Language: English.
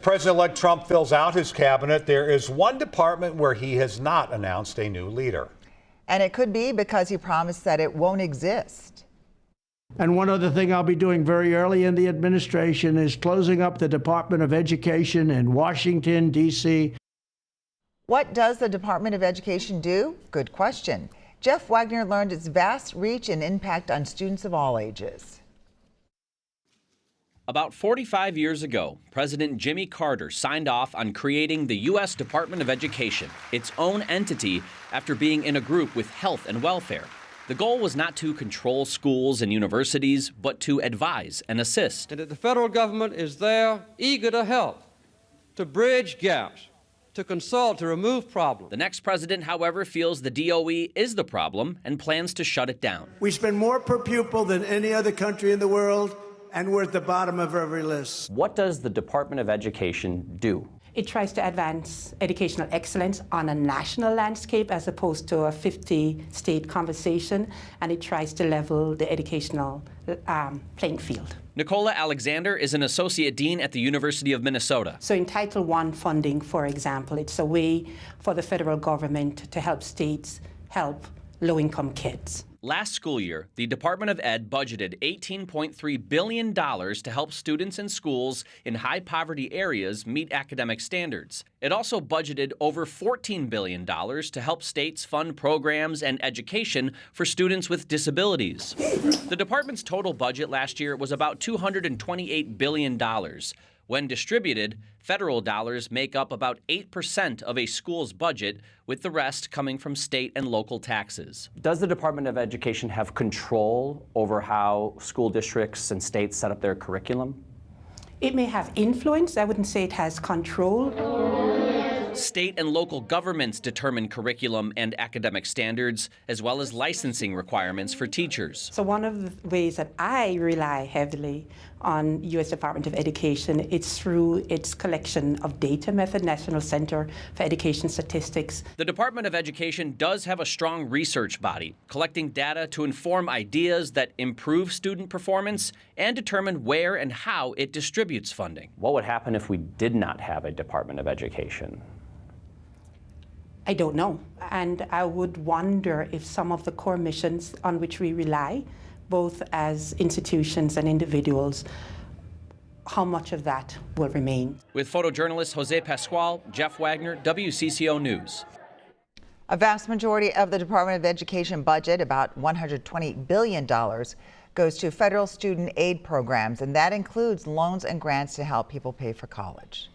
President-elect Trump fills out his cabinet. There is one department where he has not announced a new leader. And it could be because he promised that it won't exist. And one other thing I'll be doing very early in the administration is closing up the Department of Education in Washington, D.C. What does the Department of Education do? Good question. Jeff Wagner learned its vast reach and impact on students of all ages. About 45 years ago, President Jimmy Carter signed off on creating the U.S. Department of Education, its own entity, after being in a group with health and welfare. The goal was not to control schools and universities, but to advise and assist. And that the federal government is there, eager to help, to bridge gaps, to consult, to remove problems. The next president, however, feels the DOE is the problem and plans to shut it down. We spend more per pupil than any other country in the world, and we're at the bottom of every list. What does the Department of Education do? It tries to advance educational excellence on a national landscape as opposed to a 50-state conversation, and it tries to level the educational playing field. Nicola Alexander is an associate dean at the University of Minnesota. So in Title I funding, for example, it's a way for the federal government to help states help low-income kids. Last school year, the Department of Ed budgeted $18.3 billion to help students and schools in high-poverty areas meet academic standards. It also budgeted over $14 billion to help states fund programs and education for students with disabilities. The department's total budget last year was about $228 billion. When distributed, federal dollars make up about 8% of a school's budget, with the rest coming from state and local taxes. Does the Department of Education have control over how school districts and states set up their curriculum? It may have influence. I wouldn't say it has control. State and local governments determine curriculum and academic standards, as well as licensing requirements for teachers. So one of the ways that I rely heavily on U.S. Department of Education, it's through its collection of data method, National Center for Education Statistics. The Department of Education does have a strong research body, collecting data to inform ideas that improve student performance and determine where and how it distributes funding. What would happen if we did not have a Department of Education? I don't know. And I would wonder if some of the core missions on which we rely, both as institutions and individuals, how much of that will remain. With photojournalist Jose Pascual, Jeff Wagner, WCCO News. A vast majority of the Department of Education budget, about $120 billion, goes to federal student aid programs, and that includes loans and grants to help people pay for college.